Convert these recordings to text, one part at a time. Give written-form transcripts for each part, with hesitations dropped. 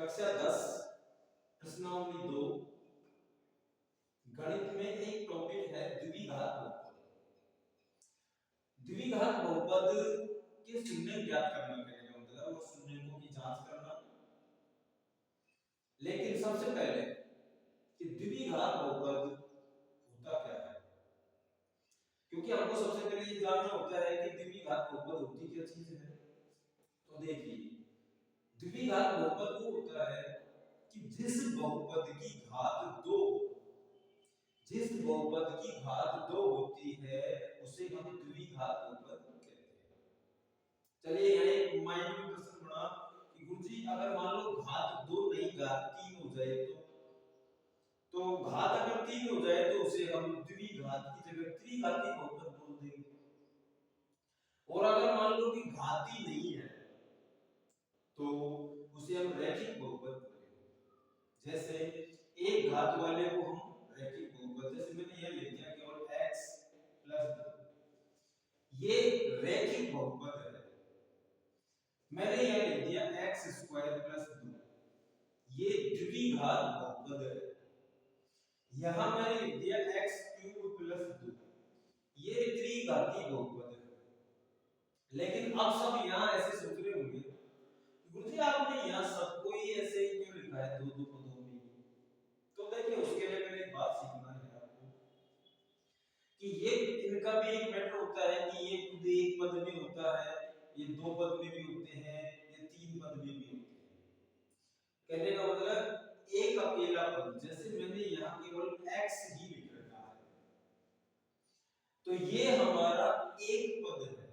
कक्षा 10 प्रश्नावली 2 गणित में एक टॉपिक है द्विघात बहुपद। द्विघात बहुपद के शून्य ज्ञात करना कहेगा, मतलब वो शून्यों की जांच करना। लेकिन सबसे पहले कि द्विघात बहुपद होता क्या है, क्योंकि हमको सबसे पहले ये जानना होता है कि द्विघात बहुपद होती क्या चीज है। तो देखिए, द्विघात बहुपद वो होता है कि जिस बहुपद की घात 2 होती है उसे हम द्विघात बहुपद कहते हैं। चलिए यहाँ एक माइंड में प्रश्न बना कि गुरुजी अगर मान लो घात 2 नहीं घात 3 हो जाए तो घात अगर 3 हो जाए तो उसे हम द्विघात की जगह त्रिघाती बहुपद बोल देंगे। और अगर मान लो कि घाती नहीं है तो उसे हम रैखिक बहुपद बोलेंगे। जैसे एक घात वाले को हम रैखिक बहुपद, जैसे मैंने यह लिख दिया केवल x प्लस 2, ये रैखिक बहुपद है। मैंने यह लिख दिया x स्क्वायर प्लस 2, ये द्विघात बहुपद है। यहां मैंने लिख दिया x क्यूब प्लस 2, ये त्रिघाती बहुपद है। लेकिन अब सब यहां ऐसे सोच रहे होंगे गुरुजी आपने यहाँ सबको ही ऐसे ही क्यों लिखा है, दो दो पदों में। तो देखिए उसके लिए पहले एक बात सीखना है आपको कि ये इनका भी एक मैटर होता है कि ये खुद एक पद में होता है, ये दो पद में भी होते हैं, ये तीन पद में भी होते हैं। कहने का मतलब एक अकेला पद, जैसे मैंने यहाँ केवल x ही लिख रखा है तो ये हमारा एक पद है,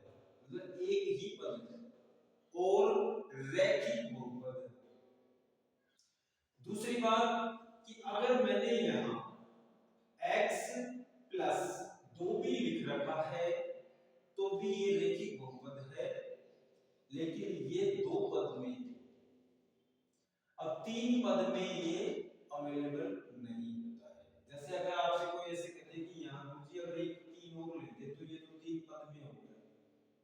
मतलब एक ही पद है और रैखिक बहुपद है। दूसरी बात कि अगर मैंने यहां x प्लस 2 भी लिख रखा है तो भी ये रैखिक बहुपद है, लेकिन ये दो पद में, अब तीन पद में ये अवेलेबल नहीं होता है। जैसे अगर आपसे कोई ऐसे कहते कि यहां मुझे अगर एक 3 और लिख दे तो ये तो तीन पद में हो गया,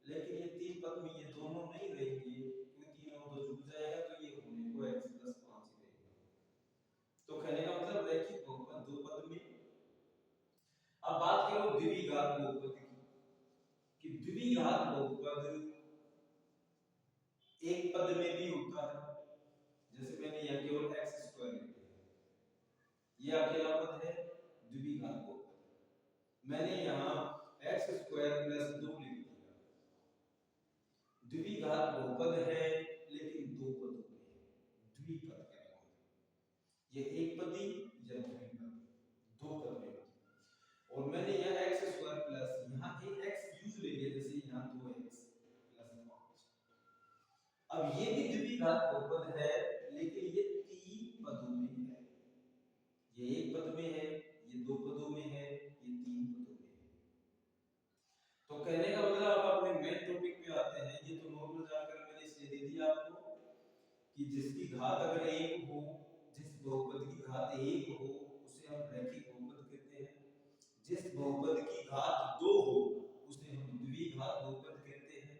लेकिन ये तीन पद में ये दोनों नहीं रहेंगे क्योंकि तीन और दो जुड़ जाएगा तो ये होने को x प्लस 5 ही रहेगा। तो कहने का मतलब रैखिक बहुपद दो पद में। अब बात करो द्विघात बहुपद की, कि द्विघात बहुपद एक पद में भी होता है। जैसे मैंने यहाँ केवल x स्क्वायर लिख दिया, ये अकेला पद है द्विघात बहुपद। मैंने यहाँ x स्क्वायर प्लस 2 लिख दिया, द्विघात बहुपद है लेकिन दो पदों में है, द्विपद कहते हैं। ये एक पदी या द्विपद, दो पद में। और मैंने यहाँ x स्क्वायर प्लस यहाँ एक x यूज ले लिया, जैसे यहाँ 2x प्लस 5। अब ये भी द्विघात बहुपद है लेकिन ये तीन पदों में है, ये एक पद में है, ये दो पदों में है, ये तीन पदों में है। तो कहने का मतलब आप अपने मेन टॉपिक पे आते हैं। ये तो नॉर्मल जानकारी मैंने इसलिए दे दी आपको कि जिसकी घात अगर एक हो, जिस बहुपद की घात एक हो उसे हम रैखिक बहुपद कहते हैं। जिस बहुपद की घात दो हो उसे हम द्विघात बहुपद कहते हैं,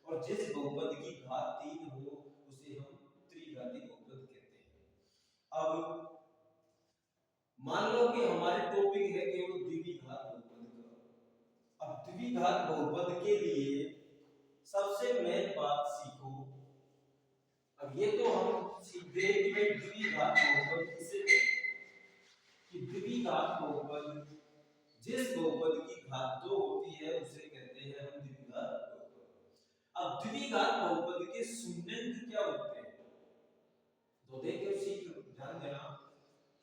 और जिस बहुपद की घात तीन हो उसे हम त्रिघाती बहुपद कहते हैं। अब मान लो कि हमारे टॉपिक है केवल द्विघात बहुपद का। अब द्विघात बहुपद के लिए सबसे मेन बात सीखो। अब ये तो हम सीधे द्विघात बहुपद किसे कहते हैं, कि द्विघात बहुपद जिस बहुपद की घात दो होती है उसे कहते हैं हम द्विघात बहुपद। अब द्विघात बहुपद के शून्यंक क्या होते हैं, तो देखिए सीख ध्यान देना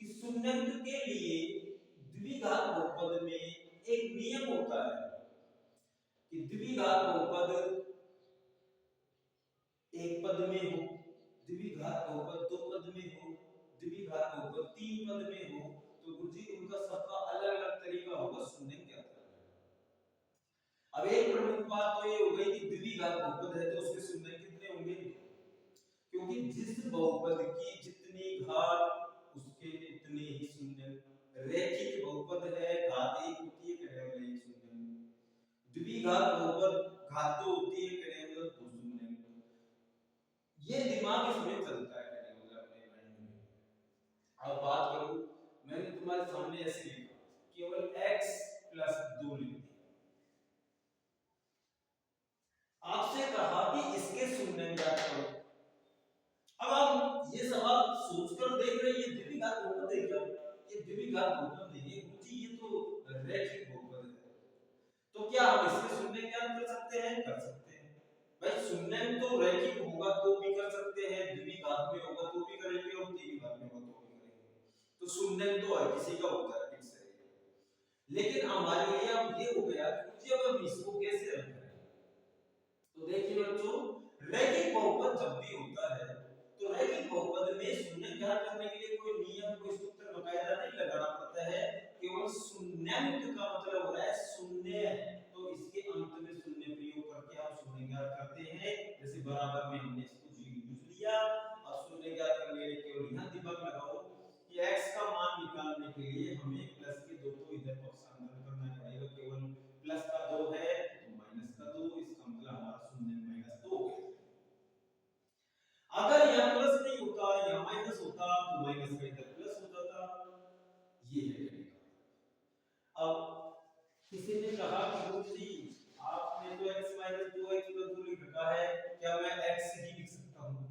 कि शून्यंक के लिए द्विघात बहुपद में एक नियम होता है कि द्विघात बहुपद एक पद में हो, द्विघात बहुपद दो पद में हो, द्विघात बहुपद तीन पद में हो, तो गुरुजी उनका सबका अलग अलग तरीका होगा शून्यंक ज्ञात करने का। अब एक प्रमुख बात तो ये हो गई कि द्विघात बहुपद है तो उसके शून्यंक कितने होंगे, क्योंकि जिस बहुपद की जितनी घात उसके उतने ही शून्यंक। रैखिक बहुपद है, घात एक होती है, कहने वाला एक शून्यंक। द्विघात बहुपद घात दो होती है, कहने वाला दो शून्यंक। ये दिमाग इसमें चलता है कहने वाला अपने शून्य तो रैखिक होगा तो भी कर सकते हैं, द्विघात में होगा तो भी करेंगे और त्रिघात में होगा तो भी करेंगे। तो शून्य तो हर किसी का होता है फिक्स है। लेकिन हमारे लिए अब ये हो गया कि अब हम इसको कैसे हल करें। तो देखिए बच्चों, रैखिक बहुपद जब भी होता है तो रैखिक बहुपद में शून्य ज्ञात करने के लिए कोई नियम कोई सूत्र बकायदा नहीं लगाना पड़ता है, केवल शून्याङ्क का मतलब हो रहा है शून्य, तो इसके अंत में शून्य प्रयोग करके आप शून्य ज्ञात करते हैं। जैसे बराबर में हमने इसको 0 यूज लिया, अब शून्य ज्ञात करने के लिए केवल यहां दिमाग लगाओ कि x का मान निकालने के लिए हमें प्लस के 2 को इधर पक्षांतर करना पड़ेगा, केवल प्लस का 2 है तो माइनस का 2, इसका मतलब हमारा शून्य माइनस 2 हो गया। अगर यहां प्लस नहीं होता या माइनस होता तो माइनस का इधर प्लस हो जाता। ये है तरीका। अब किसी ने कहा कि गुरुजी आपने तो x - 2x + 2 लिख रखा है, क्या मैं x ही लिख सकता हूं?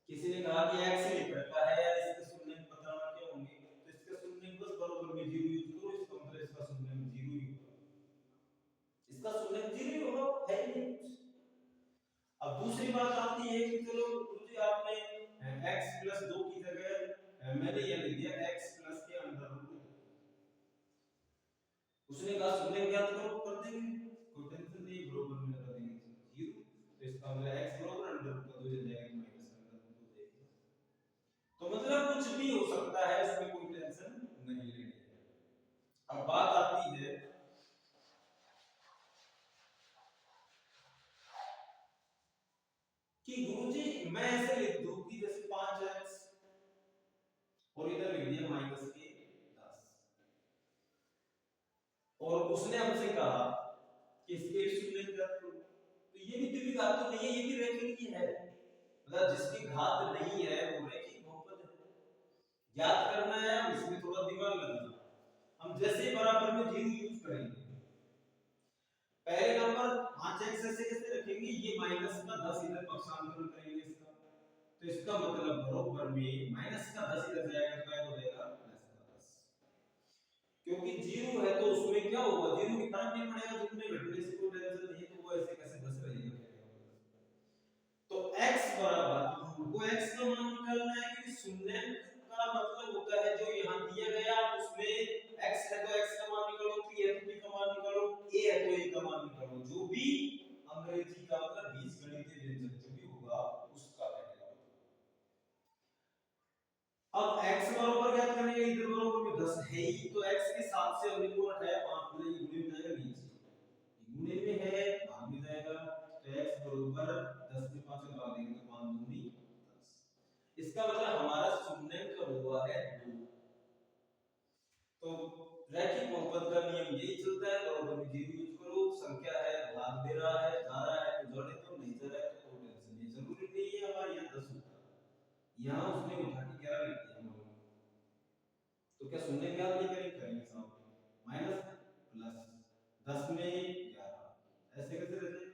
किसी ने कहा कि x लिख रखा है यार, इसके शून्य बताना क्या होंगे, तो इसका शून्य बस बराबर में 0 यूज करो, इसका मतलब इसका शून्य 0 ही होगा, इसका शून्य 0 ही होगा, है ही नहीं कुछ। अब दूसरी बात आती है कि चलो मुझे आपने x + 2 की जगह मैंने ये लिख दिया x + के अंडर रूट, उसने कहा शून्य ज्ञात करो, कर देंगे, कोई टेंशन नहीं, बराबर में लगा देंगे 0, तो इसका मतलब x बराबर अंडर रूट का 2 हो जाएगा, माइनस अंडर रूट हो जाएगा। तो मतलब कुछ भी हो सकता है, इसमें कोई टेंशन नहीं लेनी है। अब बात आती है कि गुरुजी मैं ऐसे लिख दूं कि जैसे 5x और इधर लिख दिया -10, और उसने हमसे कहा कि इसके शून्य ज्ञात करो, तो ये भी द्विघात तो नहीं है, ये भी रैखिक ही है, मतलब जिसकी घात नहीं है वो रैखिक बहुपद है। ज्ञात करना है, हम इसमें थोड़ा दिमाग लगाना, हम जैसे बराबर में 0 यूज करेंगे, पहले नंबर 5x ऐसे कैसे रखेंगे, ये माइनस का 10 इधर पक्षांतर करेंगे इसका, तो इसका मतलब बराबर में माइनस का 10 इधर जाएगा तो क्या हो जाएगा प्लस का 10, क्योंकि 0 है तो उसमें क्या होगा, 0 की फर्क नहीं पड़ेगा, जितने घटने से कोई टेंशन नहीं है, तो वो ऐसे कैसे 10 रहेगा। तो x बराबर, हमको x का मान निकालना है कि शून्य का मतलब होता है जो यहां दिया गया उसमें x है तो x का मान निकालो, p है तो p का मान निकालो, a है तो a का मान निकालो, जो भी अंग्रेजी का मतलब बीजगणितीय व्यंजक जो भी होगा उसका निकालो। अब x बराबर क्या करेंगे, इधर बराबर में 10 है ही, तो x के साथ से हमने को हटाया 5 गुणे गुणे में जाएगा नीचे, गुणे में है भाग में जाएगा, तो x बराबर 10 में 5 का भाग देंगे तो 5 दूनी 10, इसका मतलब हमारा शून्य का हुआ है 2। तो रैखिक बहुपद का नियम यही चलता है, बराबर में 0 यूज करो, संख्या है भाग दे रहा है, जा रहा है तो जोड़े, तो नहीं जा रहा है तो कोई टेंशन नहीं, जरूरी नहीं है हमारे यहाँ 10 होता, यहाँ उसने उठा के 11 लिख दिया, तो क्या शून्य ज्ञात नहीं करेंगे साहब, माइनस प्लस 10 में 11, ऐसे कैसे रहते हैं,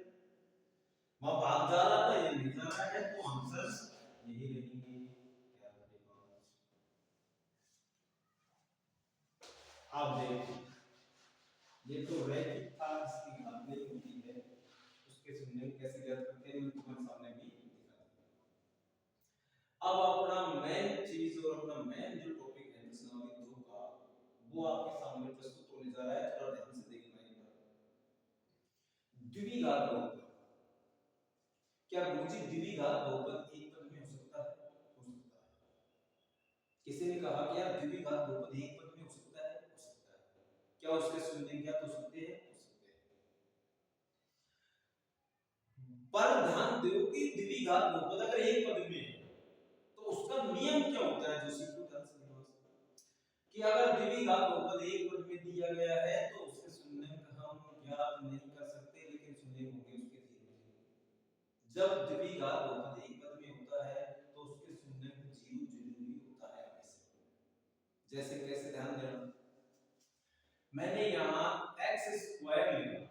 वहां भाग जा रहा था ये नहीं जा रहा है, तो आंसर यही रहेंगे 11/5। आप देखिए ये तो रैखिक था, इसकी घात नहीं होती है, उसके शून्य कैसे ज्ञात करते हैं मैं तुम्हारे सामने भी दिखा दूंगा। अब अपना मेन चीज और अपना मेन जो टॉपिक है प्रश्नावली 2 का, वो आपके सामने प्रस्तुत होने जा रहा है, थोड़ा ध्यान से देखना एक बार। द्विघात बहुपद, क्या गुरुजी द्विघात बहुपद एक पद में हो सकता है? हो सकता है। किसी ने कहा कि यार द्विघात बहुपद एक पद में हो सकता है? हो सकता है। क्या उसके शून्य ज्ञात हो सकते हैं? हो सकते हैं। पर ध्यान दो कि द्विघात बहुपद अगर एक पद में है तो उसका नियम क्या होता है, जो सीखो ध्यान से कि अगर द्विघात बहुपद एक पद में दिया गया है तो उसके शून्य हम ज्ञात नहीं कर सकते, लेकिन शून्य होंगे उसके 0। जब द्विघात बहुपद एक पद में होता है तो उसके शून्य 0 जरूरी होता है हमेशा। जैसे कैसे, ध्यान देना, मैंने यहाँ x² लिखा,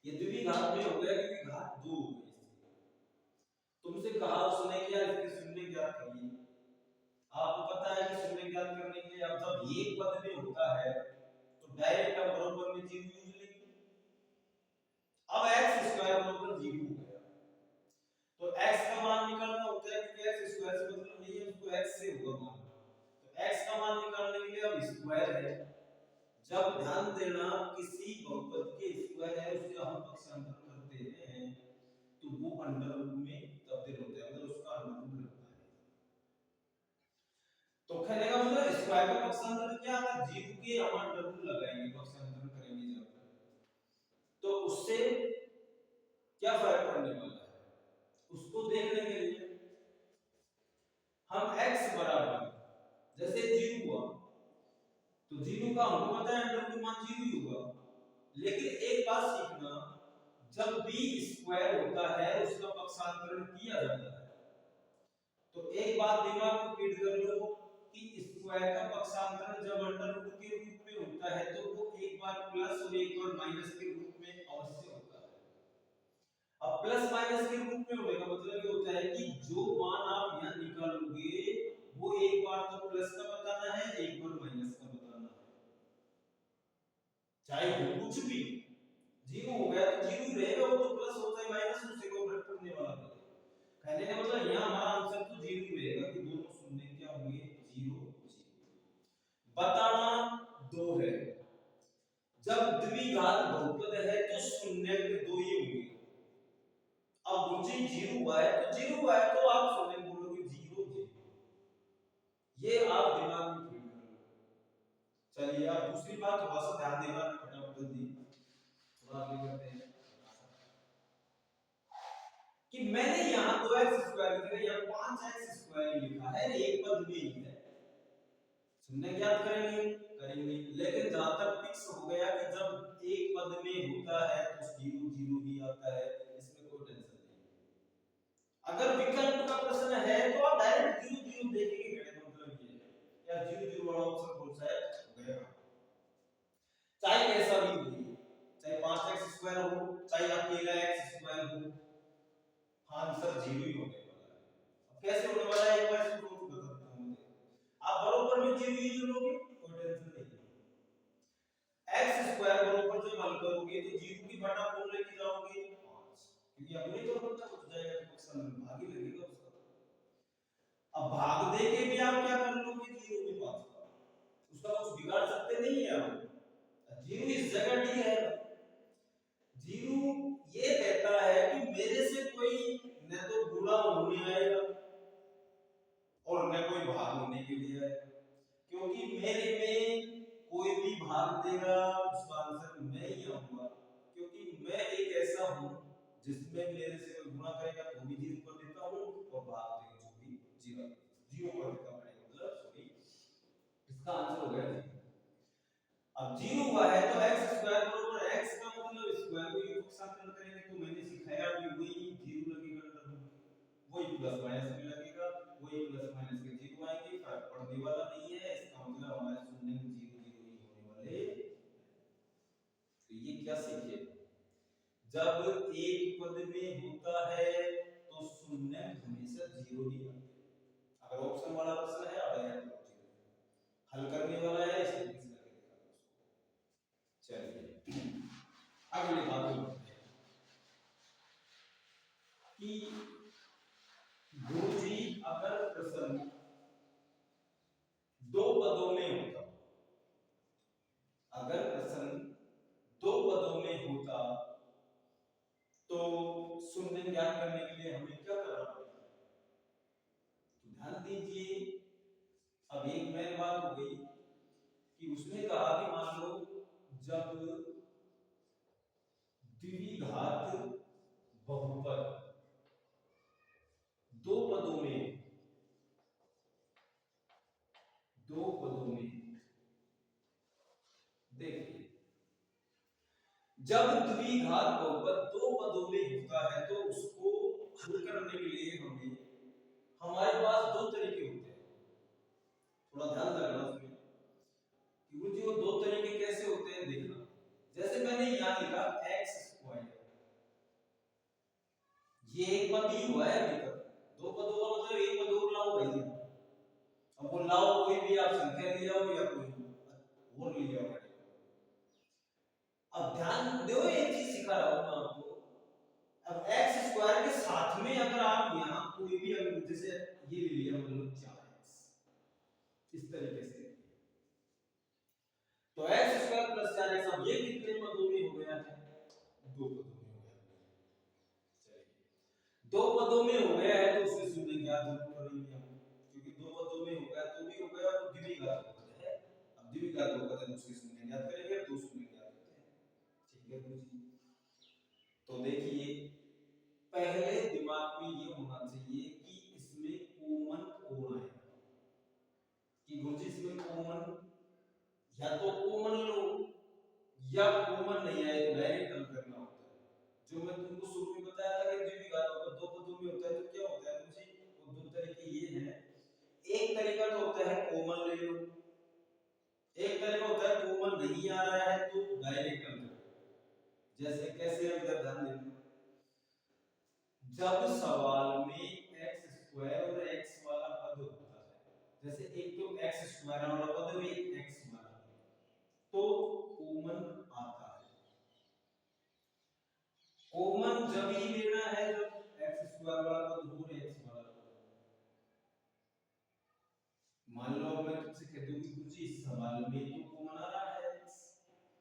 ये द्विघात में हो गया क्योंकि घात 2 हो गई, तुमसे कहा उसने कि यार इसके शून्य ज्ञात करिए, आपको पता है कि शून्य ज्ञात करने के लिए अब जब एक पद में होता है तो डायरेक्ट आप बराबर में 0 यूज लेंगे। अब x² बराबर जब ध्यान देना किसी बहुपद के स्क्वायर है उससे हम पक्षांतर करते हैं तो वो अंडर रूट में तब्दील होता है, मतलब उसका अंडर रूट लगता है। तो कहने का मतलब स्क्वायर का पक्षांतर क्या, अगर जीरो के हम अंडर रूट लगाएंगे पक्षांतर करेंगे जब, तो उससे क्या फर्क पड़ने वाला है उसको देखने के लिए हम x बराबर जैसे जीरो हुआ तो जीरो का हमको पता है अंडर रूट मान जीरो ही होगा, लेकिन एक बात सीखना, जब भी स्क्वायर होता है उसका पक्षांतरण किया जाता है, तो एक बात दिमाग में फीड कर लो कि स्क्वायर का पक्षांतरण जब अंडर रूट के रूप में होता है तो वो एक बार प्लस और एक बार माइनस के रूप में अवश्य होता है। अब प्लस माइनस के रूप में होने का मतलब ये होता है कि जो मान आप यहां निकालोगे वो एक बार तो प्लस का बताना है, एक बार माइनस का बताना है, चाहे हो कुछ भी। जीरो हो गया तो जीरो ही रहेगा, वो तो प्लस हो चाहे माइनस हो, उससे कोई फर्क पड़ने वाला नहीं। कहने का मतलब यहां हमारा आंसर तो जीरो ही रहेगा कि दोनों शून्य क्या होंगे, जीरो जीरो। बताना दो है, जब द्विघात बहुपद है तो शून्य दो ही होंगे। अब मुझे जीरो हुआ है तो जीरो हुआ है तो आप शून्य बोलोगे जीरो जीरो, ये आप दिमाग में फीड कर लो। चलिए अब दूसरी बात थोड़ा सा ध्यान देना, फटाफट जल्दी थोड़ा आगे करते हैं कि मैंने यहाँ 2x² लिखा है, यहाँ 5x² लिखा है, एक पद में ही है, शून्य ज्ञात करेंगे करेंगे, लेकिन जहां तक फिक्स हो गया कि जब एक पद में होता है तो जीरो जीरो ही आता है, इसमें कोई टेंशन नहीं। अगर विकल्प का प्रश्न है तो आप डायरेक्ट जीरो जीरो देखेंगे, कहने का मतलब ये है यार जीरो जीरो वाला ऑप्शन कौन सा है, हो गया, चाहे कैसा भी हो, चाहे 5x² हो चाहे अकेला x² हो, आंसर जीरो ही होने वाला है। अब कैसे होने वाला है एक बार इसको प्रूफ कर सकता हूं मैं, आप बराबर में जीरो ही जोड़ोगे कोई टेंशन नहीं, x² बराबर जब हल करोगे तो जीरो की बटा कौन लेके जाओगे 5, क्योंकि अब नहीं तो बच्चा कुछ जाएगा तो पक्ष में भाग ही लगेगा उसका। अब भाग दे के भी आप क्या कर लोगे जीरो में 5 का, उसका कुछ बिगाड़ सकते नहीं है आप, जीरो इस जगह डी है। जीरो ये कहता है कि मेरे से कोई न तो गुणा होने आएगा और न कोई भाग होने के लिए आएगा, क्योंकि मेरे में कोई भी भाग देगा उसका आंसर मैं ही आऊंगा, क्योंकि मैं एक ऐसा हूं जिसमें मेरे से कोई गुणा करेगा तो भी जीरो कर देता हूं और भाग देगा तो भी जीरो जीरो कर देता हूं, मतलब सॉरी इसका आंसर हो गया जीरो। अब जीरो हुआ है तो x² बराबर x का मतलब स्क्वायर को योग पक्षांतर करेंगे, तो मैंने सिखाया भी वही जीरो लगेगा अंदर में, वही प्लस माइनस में लगेगा, वही प्लस माइनस के जीरो आएंगे, फर्क पड़ने वाला नहीं है, इसका मतलब हमारे शून्य में जीरो जीरो ही होने वाले। तो ये क्या सीखे, जब एक पद में होता है तो शून्य हमेशा जीरो ही आता है। अगर ऑप्शन वाला प्रश्न है अब डायरेक्ट हल करने वाला है इसे फिक्स करके दिखा दो उसको। चलिए अगली बात कि गुरुजी अगर प्रश्न दो पदों में होता, अगर प्रश्न दो पदों में होता तो शून्य ज्ञात करने के लिए हमें क्या करना पड़ता, तो ध्यान दीजिए। अब एक मेन बात हो गई कि उसने कहा कि मान लो जब द्विघात बहुपद दो पदों में देखिए, जब द्विघात बहुपद दो पदों में होता है तो उसको हल करने के लिए हमारे पास दो तरीके होते हैं, थोड़ा ध्यान रखना उसमें कि वो दो तरीके कैसे होते हैं देखना। जैसे मैंने यहां लिखा x², ये एक पद ही हुआ है अभी तक, दो पदों का मतलब एक पद और लाओ भाई, अब वो लाओ कोई भी आप संख्या ले आओ या कोई और ले आओ। अब ध्यान दो एक चीज सिखा रहा हूं मैं आपको, अब x² के साथ में अगर आप यहां कोई भी अंक जैसे ये ले लिया मतलब 4x इस तरीके से, तो x² प्लस 4x, अब ये कितने पदों में हो गया है? दो पदों में हो गया। चलिए दो पदों में हो गया है तो उससे शून्य ज्ञात जरूर करेंगे हम, क्योंकि दो पदों में हो गया तो भी हो गया तो द्विघात पद है। अब द्विघात पद है तो उसके शून्य ज्ञात करेंगे, तो शून्य ज्ञात करते हैं। ठीक है गुरुजी, तो देखिए पहले दिमाग में ये होना चाहिए कि इसमें कॉमन कौन है, कि गुरुजी इसमें कॉमन, या तो कॉमन लो या कॉमन नहीं आए तो डायरेक्ट हल करना होता है। जो मैं तुमको शुरू में बताया था कि द्विघात अगर दो पदों में होता है तो क्या होता है मुझे, वो दो तरीके ये हैं। एक तरीका तो होता है कॉमन ले लो, एक तरीका होता है कॉमन नहीं आ रहा है तो डायरेक्ट हल करो। जैसे कैसे, हम इधर ध्यान देना, जब सवाल में x स्क्वायर और x वाला पद होता है, जैसे एक तो x स्क्वायर वाला पद और एक x वाला, तो कॉमन आता है। कॉमन जब ही लेना है जब x स्क्वायर वाला पद हो और x वाला पद। मान लो मैं तुमसे कह दूं कि कुछ इस सवाल में तो कॉमन आ रहा है x,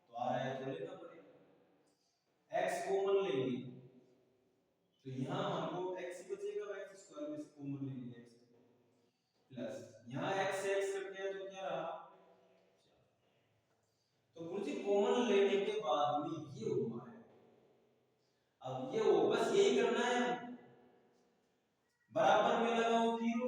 तो आ रहा है तो लेना पड़ेगा। x कॉमन लेंगे तो यहाँ हमको x ही बचेगा, x स्क्वायर में से कॉमन लेंगे x प्लस यहाँ x से x कट गया तो क्या रहा। तो गुरुजी कॉमन लेने के बाद में ये हुआ है, अब ये हो बस यही करना है, बराबर में लगाओ 0।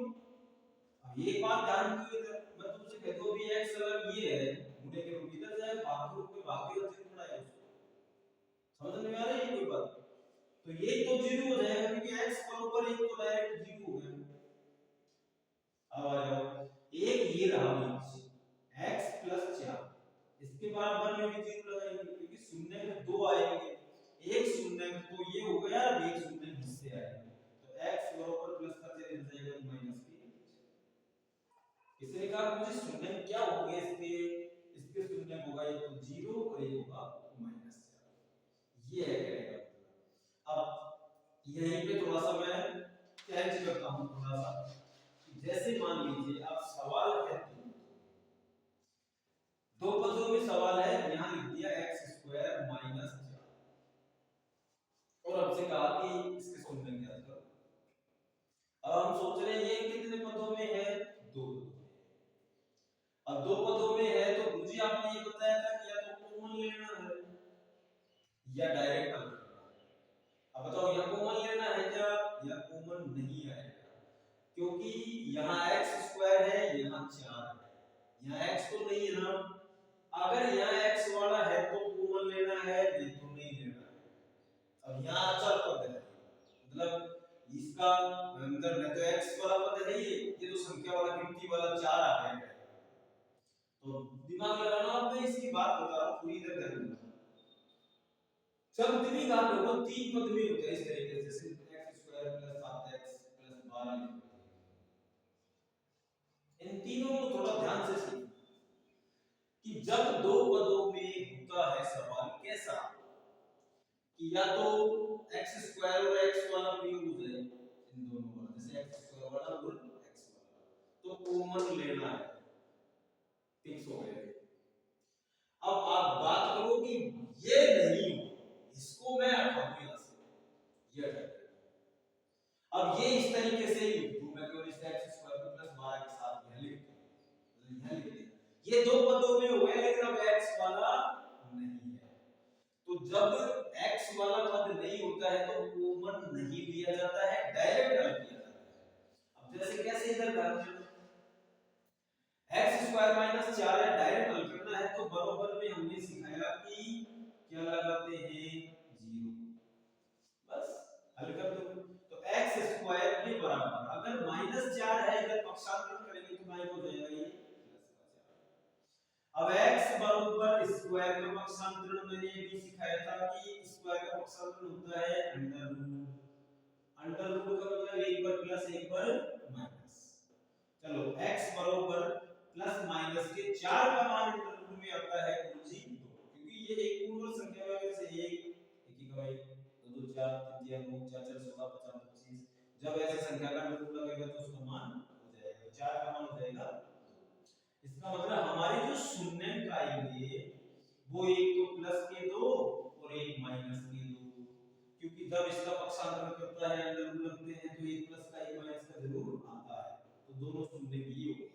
अब एक बात ध्यान दो, इधर मैं तुमसे कह दूं अभी x अगर ये है गुणे के रूप इधर जाए भाग के रूप में भाग के चिन्ह बनाए उसको, समझ में आ रही है कोई बात, तो ये तो 0 हो जाएगा क्योंकि x बराबर 1 तो डायरेक्ट 0 हो गया। अब आ जाओ, एक ये रहा बीच x प्लस 4, इसके बराबर में भी 0 लगाएंगे क्योंकि शून्य में दो आएंगे, एक शून्य में तो ये हो गया और एक शून्य हिस्से आएंगे, तो x बराबर प्लस का चेंज हो जाएगा तो माइनस के। इसने कहा मुझे शून्य क्या हो गए इसके शून्य होगा एक तो 0 और एक होगा माइनस 4, ये है करेगा। अब यहीं पे थोड़ा सा मैं चेंज करता हूं थोड़ा सा, जैसे मान लीजिए आप सवाल है दो पदों में सवाल है, यहां लिख दिया x स्क्वायर माइनस 4 और हमसे कहा कि इसके शून्य ज्ञात करो। अब हम सोच रहे हैं ये कितने पदों में है, दो पदों में। अब दो पदों में है तो मुझे आपने ये बताया था कि या तो कॉमन लेना है या डायरेक्ट हल करना है। अब बताओ या कॉमन लेना है क्या, या कॉमन नहीं आएगा, क्योंकि यहाँ x स्क्वायर है यहाँ 4 है, यहाँ x तो नहीं है ना। अगर यहाँ x वाला है तो कॉमन लेना है, नहीं तो नहीं लेना है। अब यहाँ अचल पद है, मतलब इसका अंदर न तो x वाला पद है, ये तो संख्या वाला गिनती वाला 4 आ गया है, तो दिमाग लगाना। अब मैं इसकी बात बता रहा हूँ पूरी तरह ध्यान देना। जब द्विघात होगा तीन पद में होता है इस तरीके से, जैसे x square plus 7x plus 12, इन तीनों को थोड़ा ध्यान से सुनिए कि जब दो पदों में होता है सवाल कैसा, कि या तो x स्क्वायर और x वाला प्रयोग हो जाए इन दोनों वाला, जैसे x स्क्वायर वाला और x वाला, तो कॉमन लेना है, फिक्स हो गया। अब आप बात करो कि ये नहीं हो, इसको मैं हटाऊं यहां से, ये हटा दिया। अब ये इस तरीके से ही तो मैं केवल इस x स्क्वायर को प्लस 12 के साथ यहां लिख दूं, मतलब यहां लिख दिया, ये दो पदों में हो गया, लेकिन अब x वाला नहीं है। तो जब x वाला पद नहीं होता है तो कॉमन नहीं लिया जाता है, डायरेक्ट हल किया जाता है। अब जैसे कैसे इधर ध्यान देना, x स्क्वायर माइनस 4 है, डायरेक्ट हल करना है तो बराबर में हमने सिखाया कि क्या लगाते हैं 0, बस हल कर दो। तो x स्क्वायर के बराबर अगर माइनस 4 है, इधर पक्षांतरण करेंगे तो माइनस हो जाएगा ये प्लस का 4। अब x बराबर स्क्वायर का पक्षांतरण मैंने ये भी सिखाया था कि स्क्वायर का पक्षांतरण होता है अंडर रूट, अंडर रूट का मतलब एक बार प्लस एक बार माइनस। चलो x बराबर प्लस माइनस के 4 का मान अंडर रूट में आता है गुरुजी 2, क्योंकि ये एक पूर्ण संख्या में वजह से 1 1 का 1 2 2 4 3 3 9 4 4 16 50 25, जब ऐसे संख्या का अंडर रूट लगेगा तो उसका मान हो जाएगा 4 का मान हो जाएगा 2। इसका मतलब हमारे जो शून्य आएंगे वो एक तो प्लस के दो और एक माइनस के दो, क्योंकि जब इसका पक्षांतर करता है अंडर रूट लगते हैं तो एक प्लस का एक माइनस का जरूर आता है, तो दोनों शून्य की ही होगी,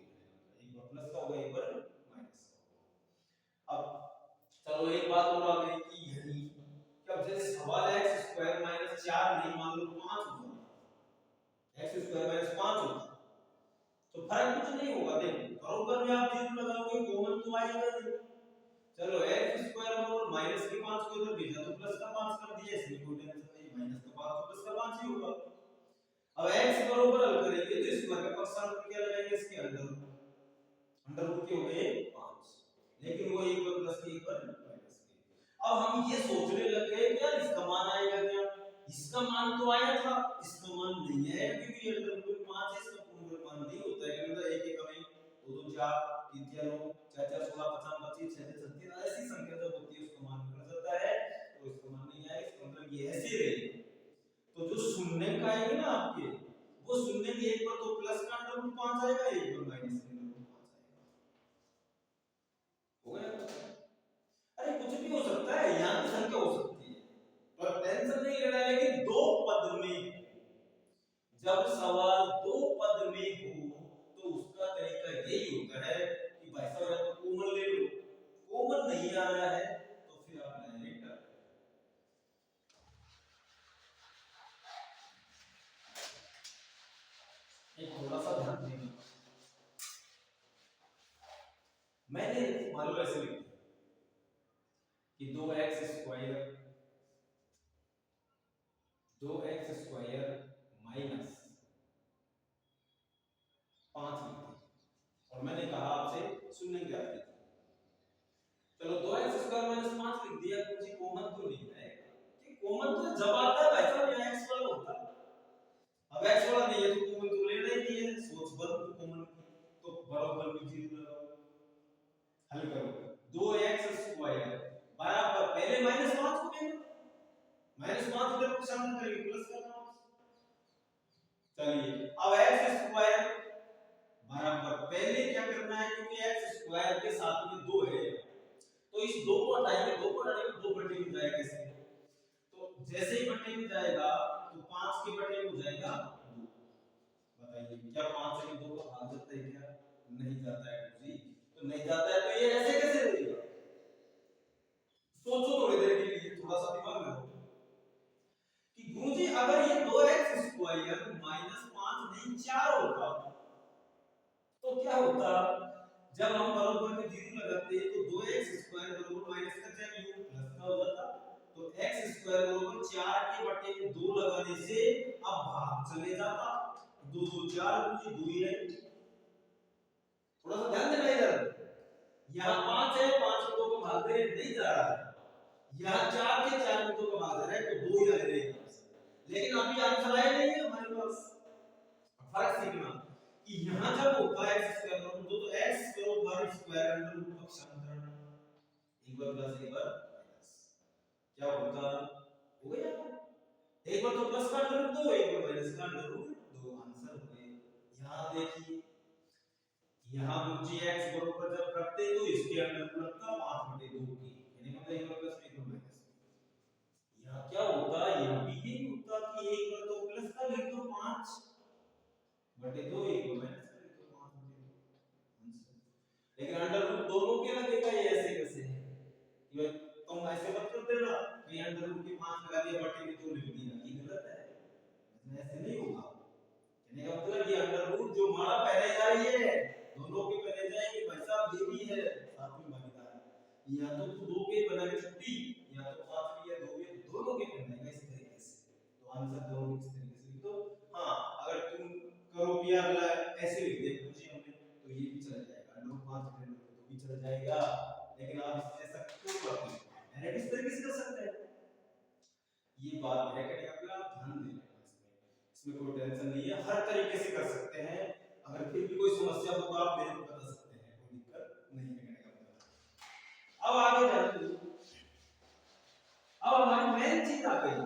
एक बार प्लस का होगा एक बार माइनस का होगा। अब चलो एक बात और आ गई कि यही कि अब जैसे सवाल है x स्क्वायर माइनस 4 नहीं मान लो 5 होता, x स्क्वायर माइनस 5 होता तो फर्क कुछ नहीं होगा, देखो बराबर में आप जीरो लगाओगे कॉमन तो आएगा नहीं। चलो x स्क्वायर बराबर माइनस के 5 को इधर भेजा तो प्लस का 5 कर दिया, इसमें कोई टेंशन नहीं, माइनस का 5 तो प्लस का 5 ही होगा। अब x बराबर हल करेंगे तो स्क्वायर का पक्षांतर क्या लगाएंगे, इसके अंडर रूट के हो गए 5, लेकिन वो एक बार प्लस के एक बार माइनस के। अब हम ये सोचने लग गए कि यार इसका मान आएगा क्या, इसका मान तो आया था, इसका मान नहीं है क्योंकि अंडर रूट 5 है, इसका पूर्ण मान नहीं होता है, मतलब एक एक हमें 2 2 4 3 3 9 4 4 16 50 25 36 36 ऐसी संख्या जब होती है उसका मान निकल जाता है, तो इसका मान नहीं आएगा, इसका मतलब ये ऐसे रहेगा। तो जो शून्य का आएंगे ना आपके, वो शून्य के एक पर तो प्लस का अंडर रूट 5 आएगा, एक पर माइनस का अंडर रूट 5 आएगा, हो गया। अरे कुछ भी हो सकता है, यहाँ की संख्या हो सकती है, पर टेंशन नहीं लेना है, लेकिन दो पद में, जब सवाल दो पद में हो तो उसका तरीका यही होता है कि भाई साहब या तो कॉमन ले लो, कॉमन नहीं आ रहा है तो फिर आप डायरेक्ट एक थोड़ा सा ध्यान देना, मैंने मान लो ऐसे लिख दिया कि 2x स्क्वायर माइनस 5 लिख दिया और मैंने कहा आपसे शून्य ज्ञात कीजिए। चलो 2x स्क्वायर माइनस 5 लिख दिया, कुछ कॉमन तो नहीं आएगा, कि कॉमन तो जब आता है भाई साहब यहाँ x वाला होता है, अब x वाला नहीं है तो कॉमन तो लेना ही नहीं है, सोच बंद कॉमन की, तो बराबर में जीरो लगाओ, हल करो 2x स्क्वायर बराबर पहले माइनस 5 को लेना, माइनस 5 इधर को शामिल करेंगे प्लस करना, चलिए अब x स्क्वायर बराबर पहले क्या करना है, क्योंकि x स्क्वायर के साथ में 2 है तो इस 2 को हटाएंगे, 2 को हटाएंगे 2 बटे में जाएगा इसके, तो जैसे ही बटे में जाएगा तो 5 के बटे में हो जाएगा 2, बताइए क्या 5 से 2 का भाग जाता है क्या, नहीं जाता है जी, तो नहीं जाता है तो ये ऐसे कैसे रहेगा, सोचो थोड़ी देर के लिए, थोड़ा सा दिमाग लगाओ कि गुरुजी अगर ये 2x स्क्वायर माइनस 5 नहीं 4 होता तो क्या होता, जब हम बराबर में जीरो लगाते हैं तो 2x स्क्वायर बराबर माइनस का 4 u प्लस का हो जाता, तो x स्क्वायर बराबर 4 के बटे में 2 लगाने से अब भाग चले जाता, 2 2 4 मुझे 2 ही है, थोड़ा सा ध्यान देना इधर, यहाँ 5 है 5 को 2 को भाग दे नहीं जा रहा है, यहाँ 4 के 4 को 2 को भाग दे रहा है तो 2 ही आ रहेगा, लेकिन अभी आंसर आया नहीं है हमारे पास। फर्क सीखना कि यहां जब होता है x स्क्वायर बराबर 2 तो x बराबर स्क्वायर अंडर रूट पक्षांतर एक बार प्लस एक बार माइनस, क्या होता, हो गया, एक बार तो प्लस का अंडर रूट 2 एक बार माइनस का अंडर रूट 2, आंसर हो गए। यहां देखिए यहां मुझे x बराबर जब करते तो इसके अंडर रूट लगता 5/2 की, यानी मतलब एक बार प्लस एक बार माइनस, यहां क्या होता, यहां भी यही होता कि एक बार तो प्लस का लिख दो 5/2 एक बार माइनस का लिख दो 5/2, लेकिन अंडर रूट दोनों के लगेगा, ये ऐसे कैसे है, ये तुम ऐसे मत कर देना कि अंडर रूट के 5 लगा दिया बटे में 2 लिख दिया, ये गलत है, मतलब ऐसे नहीं होगा, कहने का मतलब ये अंडर रूट जो हमारा पहले जा रही है दोनों के पहले जाएंगे, भाई साहब ये भी है साथ में भागीदार है, या तो 2 के बना के छुट्टी, या तो 5 भी है 2 भी है, दोनों के बनेगा इस तरीके से, तो आंसर दोनों इस तरीके से लिख दो। हां अगर तुम करो भी अगला ऐसे लिख दे मुझे हमने तो ये भी चल जाएगा, अंडर रूट 5 बटे 2 तो भी चल जाएगा, लेकिन आप ऐसा क्यों करते हैं, डायरेक्ट इस तरीके से कर सकते हैं, ये बात है कि आप ध्यान दें, इसमें कोई टेंशन नहीं है, हर तरीके से कर सकते हैं, अगर फिर भी कोई समस्या हो तो आप मेरे को बता सकते हैं, कोई दिक्कत नहीं है कहने का मतलब। अब आगे जाते हैं, अब हमारी मेन चीज आ गई,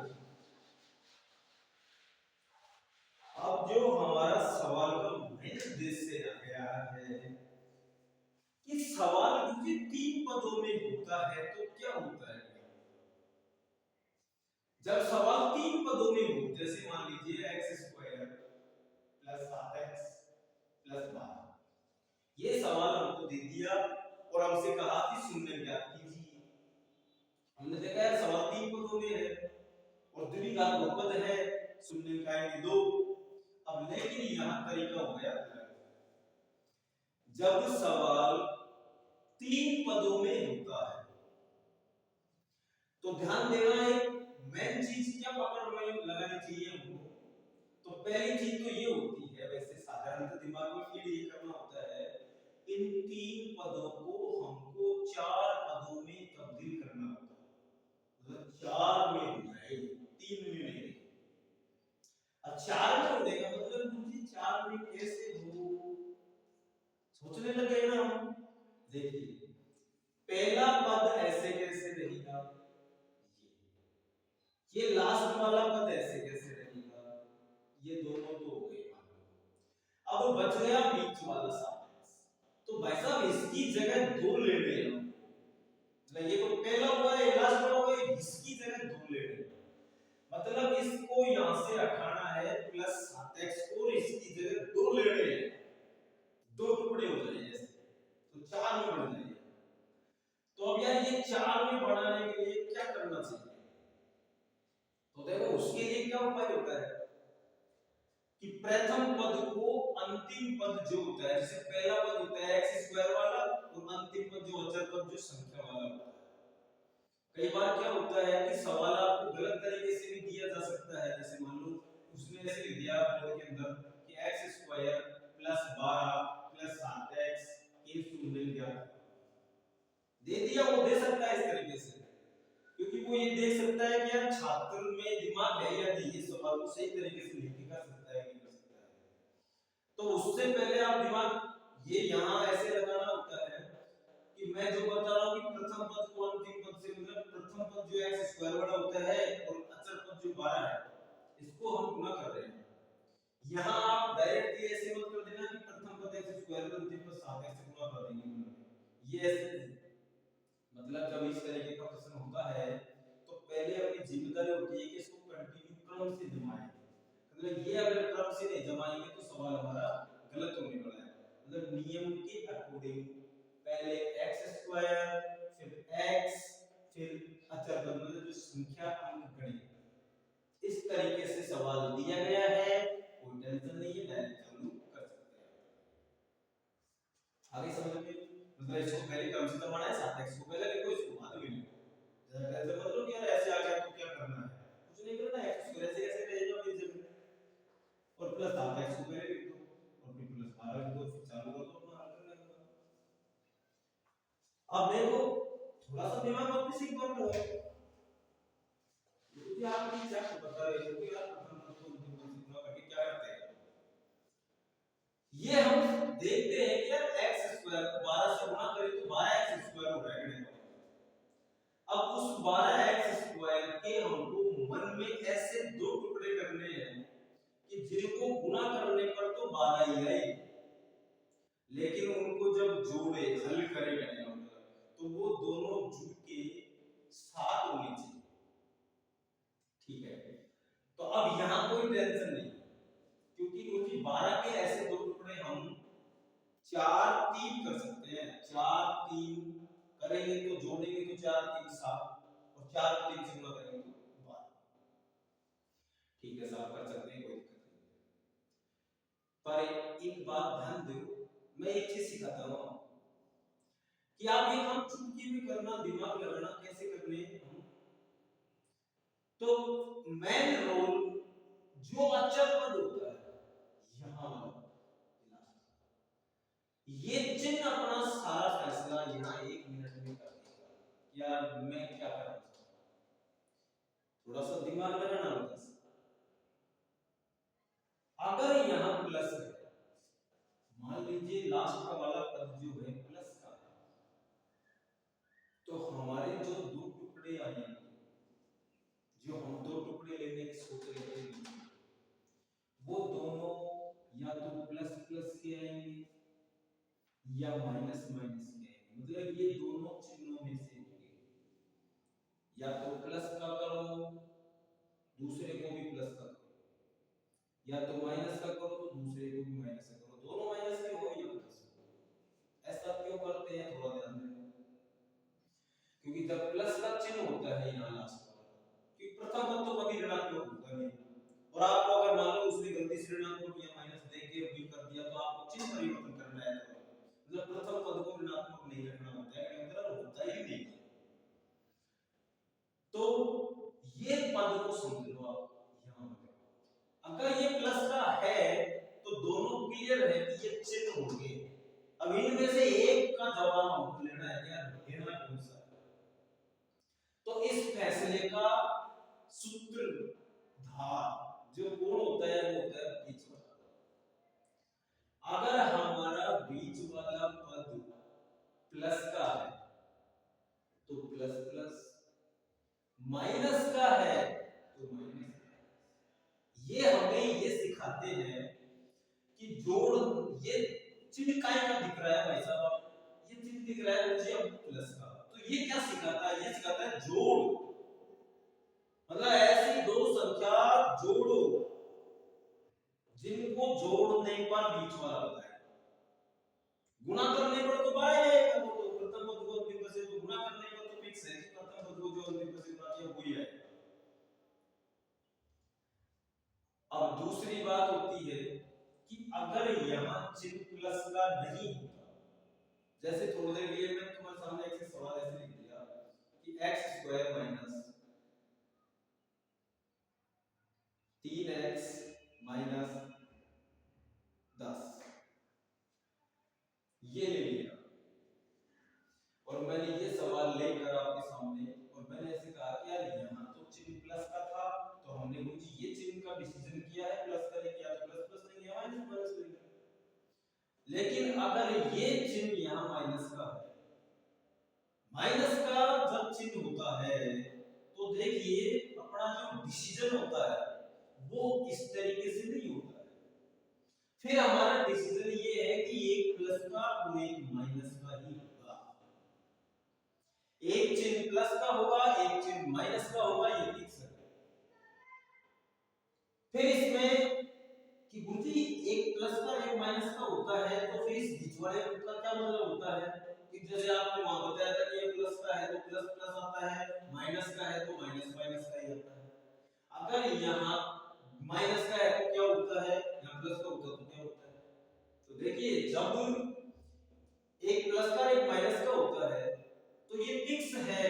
अब जो हमारा सवाल का मेन उद्देश्य आ गया है कि सवाल मुझे 3 पदों में होता है तो जब सवाल तीन पदों में हो, जैसे मान लीजिए x square plus 7x plus 12, ये सवाल हमको दे दिया और हमसे कहा कि शून्य ज्ञात कीजिए। हमने देखा यार सवाल तीन पदों में है और द्विघात बहुपद है, शून्य का है 2। अब लेकिन यहां तरीका हो गया अलग। जब सवाल तीन पदों में होता है तो ध्यान देना है मेन चीज क्या पकड़ में लगानी चाहिए हमको। तो पहली चीज तो ये होती है, वैसे साधारणतः दिमाग में फीड ये करना होता है, इन तीन पदों को हमको चार पदों में तब्दील करना होता है, मतलब चार में हो जाए, तीन में नहीं। अब चार में होने का मतलब मुझे चार में कैसे हो, सोचने लगे ना हम। देखिए पहला पद ऐसे कैसे रहेगा, ये लास्ट वाला पद ऐसे कैसे रहेगा, ये दोनों तो हो गए। अब बच गया बीच वाला 7x, तो भाई साहब इसकी जगह दो ले लेना, मतलब ये तो पहला हुआ है, लास्ट वाला हुआ है, इसकी जगह दो ले लेना, मतलब इसको यहां से हटाना है प्लस 7x और इसकी जगह दो ले लेना, दो टुकड़े हो जाएंगे ऐसे, तो चार में बढ़ जाएंगे। तो अब यार ये चार में बढ़ाने के लिए क्या करना चाहिए, तो देखो उसके लिए क्या उपाय होता है कि प्रथम पद को अंतिम पद जो होता है, जैसे पहला पद होता है x स्क्वायर वाला और अंतिम पद जो अचर पद जो संख्या वाला होता है। कई बार क्या होता है कि सवाल आपको गलत तरीके से भी दिया जा सकता है, जैसे मान लो उसने ऐसे लिख दिया बोर्ड के अंदर कि x square plus 12 plus 7x ये शून्य ज्ञात दे दिया, वो दे सकता है इस तरीके से, क्योंकि वो ये देख सकता है कि यार छात्र में दिमाग है या नहीं, ये सवाल को सही तरीके से लिख कर सकता है कि नहीं कर सकता है। तो उससे पहले आप दिमाग ये यहाँ ऐसे लगाना होता है कि मैं जो बता रहा हूँ कि प्रथम पद को अंतिम पद से, मतलब प्रथम पद जो x स्क्वायर वाला होता है और अचर पद जो 12 है, इसको हम गुना कर रहे हैं। यहाँ आप डायरेक्ट ऐसे मत कर देना कि प्रथम पद x स्क्वायर को अंतिम पद 7x से गुना कर देंगे, ये ऐसे, मतलब जब इस तरीके का प्रश्न होता है तो पहले अपनी जिम्मेदारी होती है कि इसको कंटिन्यू क्रम से जमाएं, मतलब ये अगर क्रम से नहीं जमाएंगे तो सवाल हमारा गलत होने वाला है। मतलब नियम के अकॉर्डिंग पहले x स्क्वायर फिर x फिर अचर पद, मतलब जो संख्या अंक गणित, इस तरीके से सवाल दिया गया है, कोई टेंशन नहीं है, डायरेक्ट चालू कर सकते हैं। आगे समझ में, मतलब इसको पहले क्रम से जमाना है, 7x को पहले लिखो, इसको बाद में लिखो, जरा ऐसे मत लो कि यार ऐसे आ गया तो क्या करना है, कुछ नहीं करना है, x स्क्वायर ऐसे कैसे रहेगा फिर जब, और प्लस 7x को पहले लिख दो और फिर प्लस 12 लिख दो, फिर चालू कर दो अपना हल करने का। अब देखो थोड़ा सा दिमाग वापस एक बार लगाओ, क्योंकि आप ये क्या बता रहे हो कि यार प्रथम पद को अंतिम पद से गुणा करके क्या करते हैं, ये हम देखते हैं कि यार x स्क्वायर को 12 से गुणा करें तो 12x स्क्वायर हो जाएगा। अब उस 12x स्क्वायर के हमको मन में ऐसे दो टुकड़े करने हैं कि जिनको गुणा करने पर तो 12 ही आए, लेकिन उनको जब जोड़े हल करेंगे तो वो दोनों जुड़ के 7 होने चाहिए, ठीक है। तो अब यहाँ कोई टेंशन नहीं, क्योंकि 12 के ऐसे दो टुकड़े हम 4 3 कर सकते हैं, 4 3 करेंगे तो जोड़ेंगे तो 4 3 7 और 4 3 से गुणा करेंगे तो 12, ठीक है साहब कर सकते हैं, कोई दिक्कत नहीं। पर एक बात ध्यान दो, मैं एक चीज सिखाता हूं कि आप ये काम चुटकी में करना, दिमाग लगाना कैसे करने हम, तो मेन रोल जो अचर पद होता है यहां वाला, ये चिन्ह अपना सारा फैसला यहाँ 1 मिनट में कर देगा, यार मैं क्या करना चाहता हूं, थोड़ा सा दिमाग लगाना होगा। अगर यहाँ प्लस है, मान लीजिए लास्ट का वाला पद जो है प्लस का है, तो हमारे जो दो टुकड़े आएंगे, जो हम दो टुकड़े लेने की सोच रहे थे, वो दोनों या तो प्लस प्लस के आएंगे या माइनस माइनस के आएंगे, मतलब ये दोनों चिन्हों में से होंगे, या तो प्लस का करो दूसरे को भी प्लस का करो, या तो माइनस का करो तो दूसरे को भी माइनस का करो, दोनों माइनस के हो या प्लस हो। ऐसा क्यों करते हैं थोड़ा ध्यान देना, क्योंकि जब प्लस का चिन्ह होता है यहाँ लास्ट वाला, क्योंकि प्रथम पद तो कभी ऋणात्मक होता नहीं, और आपको अगर मान लो उसने गलती से ऋणात्मक या माइनस दे के भी कर दिया तो आपको चिन्ह परिवर्तन करना है, तो मतलब प्रथम पद को ऋणात्मक नहीं रखना होता है, मतलब होता ही नहीं। तो ये पद को समझ लो आप यहाँ पे, अगर ये प्लस का है तो दोनों क्लियर है कि ये चिन्ह होंगे। अब इनमें से एक का जवाब हमको लेना है, क्या लेना कौन सा है? तो इस फैसले का सूत्रधार जो कोण होता है वो होता है बीच वाला। अगर हमारा बीच वाला पद प्लस का है तो प्लस प्लस, माइनस का है तो माइनस। ये हमें ये सिखाते हैं कि जोड़, ये चिन्ह काय का दिख रहा है भाई साहब, ये चिन्ह दिख रहा है मुझे अब प्लस का, तो ये क्या सिखाता है? ये सिखाता है जोड़, मतलब ऐसी दो संख्या जोड़ो जिनको जोड़ने पर बीच वाला होता है, गुणा करने पर तो बारह आएगा, वो तो प्रथम पद को अंतिम पद से, तो गुणा करने पर तो फिक्स है कि प्रथम पद को जो अंतिम पद से गुणा किया वही आएगा। अब दूसरी बात होती है कि अगर यहाँ चिन्ह प्लस का नहीं होता, जैसे थोड़ी देर लिए मैं तुम्हारे सामने एक सवाल ऐसे लिख दिया कि x square minus 3x minus 10 ये ले लिया, और मैंने ये सवाल लेकर आपके सामने, और मैंने ऐसे कहा कि यार यहाँ तो चिन्ह प्लस का था, तो हमने मुझे ये चिन्ह का डिसीजन किया है प्लस का लेके, या तो प्लस प्लस लेंगे या माइनस माइनस लेंगे। लेकिन अगर ये चिन्ह यहाँ माइनस का है, माइनस का जब चिन्ह होता है तो देखिए अपना जो डिसीजन होता है वो इस तरीके से नहीं होता है। फिर हमारा डिसीजन ये है कि एक प्लस का और एक माइनस का ही होगा, एक चिन्ह प्लस का होगा एक चिन्ह माइनस का होगा, ये फिक्स है। फिर इसमें कि गुरुजी एक प्लस का एक माइनस का होता है, तो फिर इस बीच वाले का क्या मतलब होता है कि जैसे आपने वहां बताया था कि ये प्लस का है तो प्लस प्लस आता है, माइनस का है तो माइनस माइनस का ही आता है। अगर यहाँ माइनस का है तो क्या होता है, यहाँ प्लस का होता है तो क्या होता है? तो देखिए जब एक प्लस का एक माइनस का होता है तो ये फिक्स है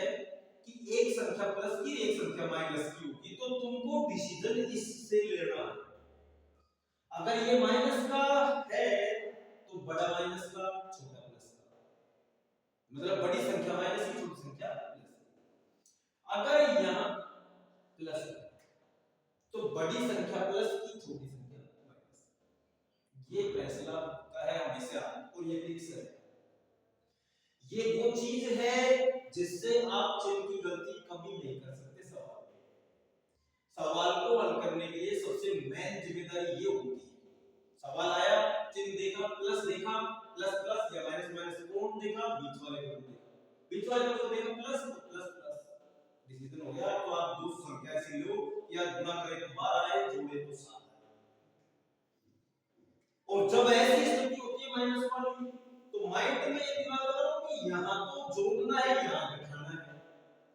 कि एक संख्या प्लस की एक संख्या माइनस की होगी, तो तुमको डिसीजन इससे लेना है। अगर ये माइनस का है तो बड़ा माइनस का छोटा प्लस का, मतलब बड़ी संख्या माइनस की छोटी संख्या प्लस। अगर यहाँ प्लस तो बड़ी संख्या प्लस की छोटी संख्या माइनस। ये फैसला होता है हमेशा, और ये फिक्स है। ये वो चीज है जिससे आप चिन्ह की गलती कभी नहीं कर सकते। सवाल को हल करने के लिए सबसे मेन जिम्मेदारी ये होती है, सवाल आया, चिन्ह देखा, प्लस देखा, प्लस प्लस या माइनस माइनस कोण देखा, बीच वाले को देखा, बीच वाले को देखा प्लस तो प्लस प्लस, डिसीजन हो गया। तो आप दो संख्या ऐसी लो या गुणा करें तो 12 आए, जोड़े तो 7 आए। और जब ऐसी स्थिति होती है माइनस वाली, तो माइंड में ये दिमाग लगाओ कि यहाँ तो जोड़ना है, यहाँ घटाना है,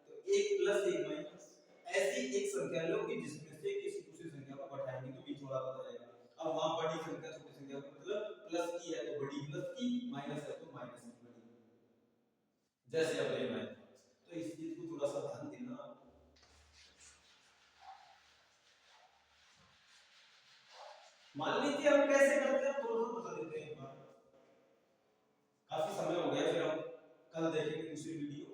तो एक प्लस एक माइनस, ऐसी एक संख्या लो कि जिसमें से किसी दूसरी संख्या को घटाएंगे तो बीच वाला पता जाएगा। अब वहां बड़ी संख्या छोटी संख्या को मतलब प्लस की है तो बड़ी प्लस की, माइनस है तो माइनस की बड़ी, जैसे अब ये है। तो इस चीज को थोड़ा सा ध्यान देना। मान लीजिए हम कैसे करते हैं थोड़ा सा बता देते हैं एक बार, काफी समय हो गया, फिर हम कल देखेंगे दूसरी वीडियो।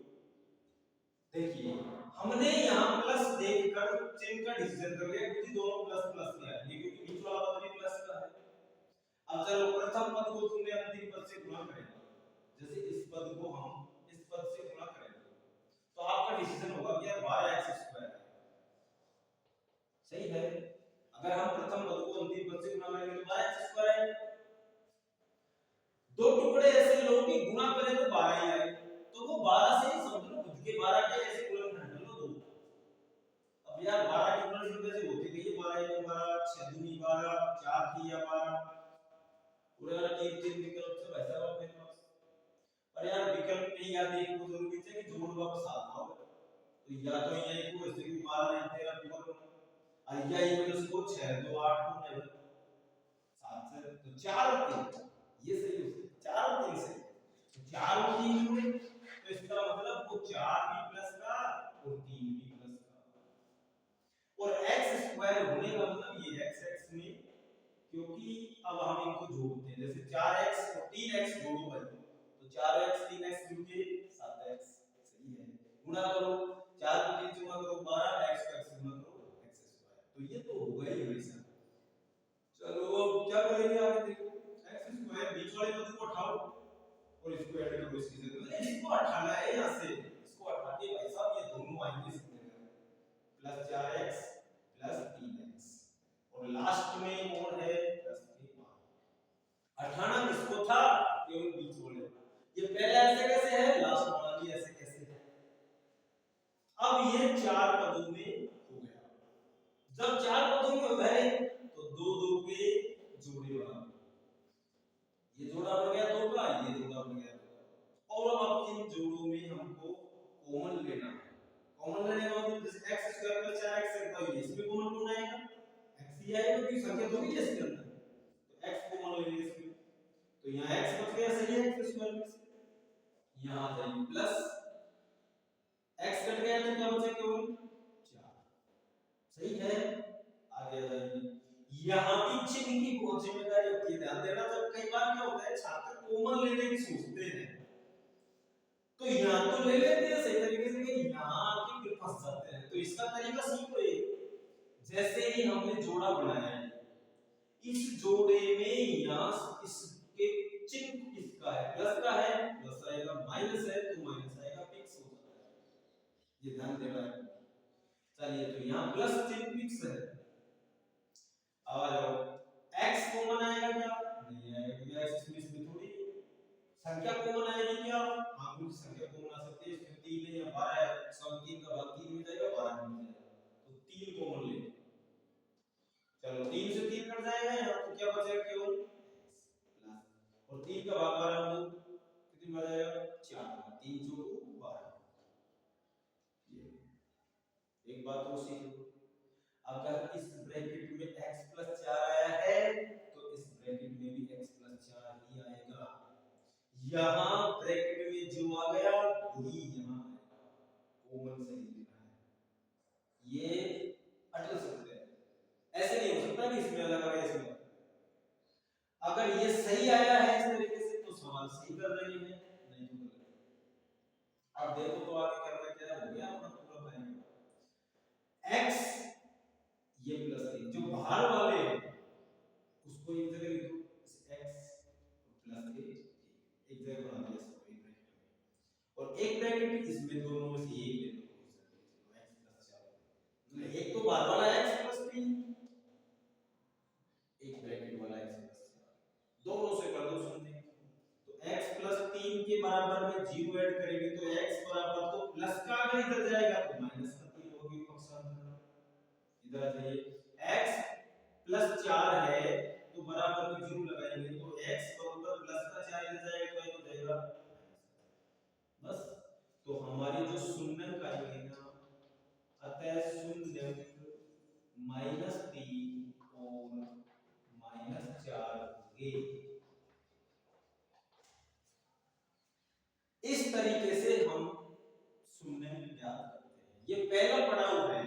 देखिए हमने यहाँ प्लस देखकर चिन्ह का डिसीजन कर लिया क्योंकि दोनों प्लस प्लस के आए, क्योंकि बीच वाला पद भी प्लस का है। अब चलो प्रथम पद को तुमने अंतिम पद से गुणा करेगा, जैसे इस पद को हम इस पद से गुणा करेंगे तो आपका डिसीजन होगा कि यार 12x² सही है। अगर हम प्रथम पद को अंतिम पद से गुणा करेंगे तो 12x² आएगा। दो टुकड़े ऐसे लो कि गुणा करें तो 12 ही आए, तो वो 12 से ही समझ लो खुद के 12 के ऐसे गुणनखंड लो दो। अब यार 12 के गुणनखंड याद एक को जरूरी है कि जोड़ वापस आता हो, तो या तो ये को ऐसे भी 12 है 13 पूरा करो और या ये तो इसको 6 2 8 को है 7 से तो 4 और 3 ये सही हो सकता 4 और 3 से तो 4 और 3 जुड़े तो इसका मतलब वो 4 भी प्लस का और 3 भी प्लस का और x स्क्वायर होने का मतलब ये x x में क्योंकि अब हम इनको जोड़ते हैं जैसे 4x और 3x जोड़ो भाई तो 4x 3x जुड़ के 7x सही है गुणा करो 4 को 3 से गुणा करो 12x को x से गुणा करो x स्क्वायर तो ये तो होगा ही हमेशा। चलो अब क्या करेंगे आगे देखो x स्क्वायर बीच वाले पद को हटाओ और इसको ऐड करो इसकी जगह इसको हटाना है यहां से इसको हटा के भाई साहब ये दोनों आएंगे इसकी जगह प्लस 4x प्लस 3x और लास्ट में कौन है प्लस 3 अठाना किसको था केवल बीच वाले ये पहला ऐसे कैसे है लास्ट वाला भी ऐसे कैसे है। अब ये चार पदों में हो गया जब चार पदों में हो गए तो दो दो के जोड़े बना ये जोड़ा बन गया दो का ये जोड़ा बन गया और अब इन जोड़ों में हमको कॉमन लेना है कॉमन लेने का मतलब जैसे x स्क्वायर प्लस 4x है तो इसमें कॉमन कौन आएगा x ही आएगा क्योंकि संख्या दो ही है इसके अंदर तो x कॉमन ले लेंगे इसमें तो यहाँ x बच गया सही है x स्क्वायर में से यहाँ आ जाएगी प्लस x कट गया तो क्या बचा केवल 4 सही है आगे आ जाएगी यहाँ भी चिन्ह की बहुत जिम्मेदारी होती है ध्यान देना तो कई बार क्या होता है छात्र कॉमन लेने की सोचते हैं तो यहाँ तो ले लेते हैं सही तरीके से कि यहाँ आके फिर फंस जाते हैं तो इसका तरीका सीखो एक जैसे ही हमने जोड़ा बनाया है इस जोड़े में यहाँ इसके चिन्ह किसका है प्लस का है प्लस आएगा माइनस है तो माइनस आएगा फिक्स हो जाता है ये ध्यान देना है। चलिए तो यहाँ प्लस चिन्ह फिक्स है अब आ जाओ x कॉमन आएगा क्या नहीं आएगा क्योंकि x इसमें थोड़ी संख्या कॉमन आएगी क्या हां कुछ संख्या कॉमन आ सकती है इसमें 3 है या 12 है सब 3 का भाग 3 में जाएगा 12 में जाएगा तो 3 कॉमन ले चलो 3 से 3 कट जाएगा यहां तो क्या बचेगा केवल प्लस और 3 का भाग 12 में कितनी बच जाएगा 4 3 जोड़ो 12 ये एक बात और सीख लो अगर इस ब्रैकेट में x 4 आया है तो इस ब्रैकेट में भी x 4 ही आएगा यहाँ ब्रैकेट में जो आ गया वही यहाँ आएगा कॉमन सही लेना है ये अटल सत्य है ऐसे नहीं हो सकता कि इसमें अलग आ गया इसमें अगर ये सही आया है इस तरीके से तो सवाल सही कर रहे हैं नहीं तो गलत अब देखो तो आगे करना क्या हो गया अपना पूरा बनाएंगे x ये प्लस 3 जो बाहर वाले हैं उसको एक जगह लिख दो x प्लस एक जगह बना दिया इसको एक ब्रैकेट में और एक ब्रैकेट इसमें दोनों में से एक ले लो चलो x प्लस 4 एक तो बाहर वाला x प्लस 3 एक ब्रैकेट वाला x प्लस 4 दोनों से कर दो सुनते तो x प्लस 3 के बराबर में 0 ऐड करेंगे तो x बराबर तो प्लस का अगर इधर जाएगा तो माइनस का 3 होगी पक्षांतर इधर आ जाइए x प्लस 4 है तो बराबर में 0 लगाएंगे तो x बराबर प्लस का 4 इधर जाएगा तो ये हो जाएगा बस तो हमारी जो शून्यक आएगी ना अतः शून्यक -3 और -4 होंगे इस तरीके से हम शून्यक ज्ञात करते हैं ये पहला पड़ाव है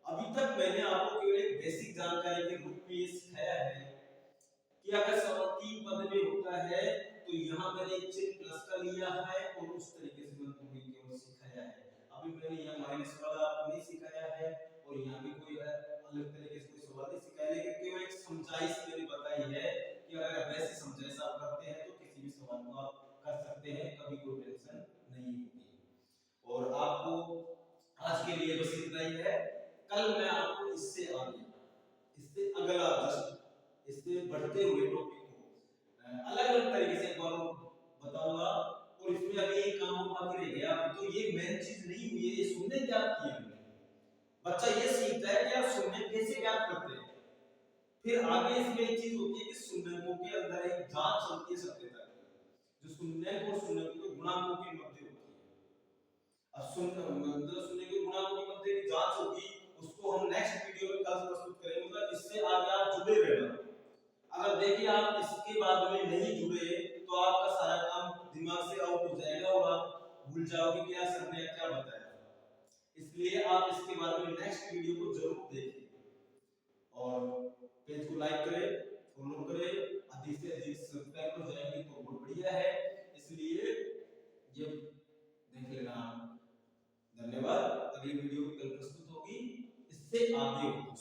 अभी तक मैंने आपको केवल एक बेसिक जानकारी के रूप में सिखाया है कि अगर सवाल 3 पद में होता है तो यहाँ मैंने एक चिन्ह प्लस का लिया है और उस तरीके से मैंने तुम्हें केवल सिखाया है अभी मैंने यहाँ माइनस वाला आपको नहीं सिखाया है और यहाँ भी कोई अलग तरीके से कोई सवाल नहीं सिखाया लेकिन केवल एक समझाइश मैंने बताई है कि अगर वैसे समझाइश आप करते हैं तो किसी भी सवाल को आप कर सकते हैं कभी कोई टेंशन नहीं होगी और आपको आज के लिए बस इतना ही है कल मैं आपको इससे आगे इससे अगला जस्ट इससे बढ़ते हुए टॉपिक को अलग अलग तरीके से एक बार बताऊंगा और इसमें अभी एक काम बाकी रह गया तो ये मेन चीज नहीं हुई है ये सुनने क्या किया हमने बच्चा ये सीखता है कि आप सुनने कैसे ज्ञात करते हैं फिर आगे इसमें एक चीज होती है कि सुनने के अंदर एक जांच चलती है सत्यता की जो सुनने और सुनने के गुणांकों के मध्य अब मतलब सुनने के गुणा को बनते की जांच होगी, उसको हम नेक्स्ट वीडियो में कल प्रस्तुत करेंगे। मतलब इससे आगे आप जुड़े रहना। अगर देखिए आप इसके बाद में नहीं जुड़े तो आपका सारा काम दिमाग से आउट हो जाएगा और आप भूल जाओगे कि यार सर ने क्या बताया। इसलिए आप इसके बाद में नेक्स्ट वीडियो को जरूर देखें और पेज को लाइक करें, फॉलो करें, अधिक से अधिक सब्सक्राइब हो जाएंगे तो बहुत बढ़िया है। इसलिए ये देख लेना आप। धन्यवाद। अगली वीडियो कल प्रस्तुत होगी, इससे आगे हो।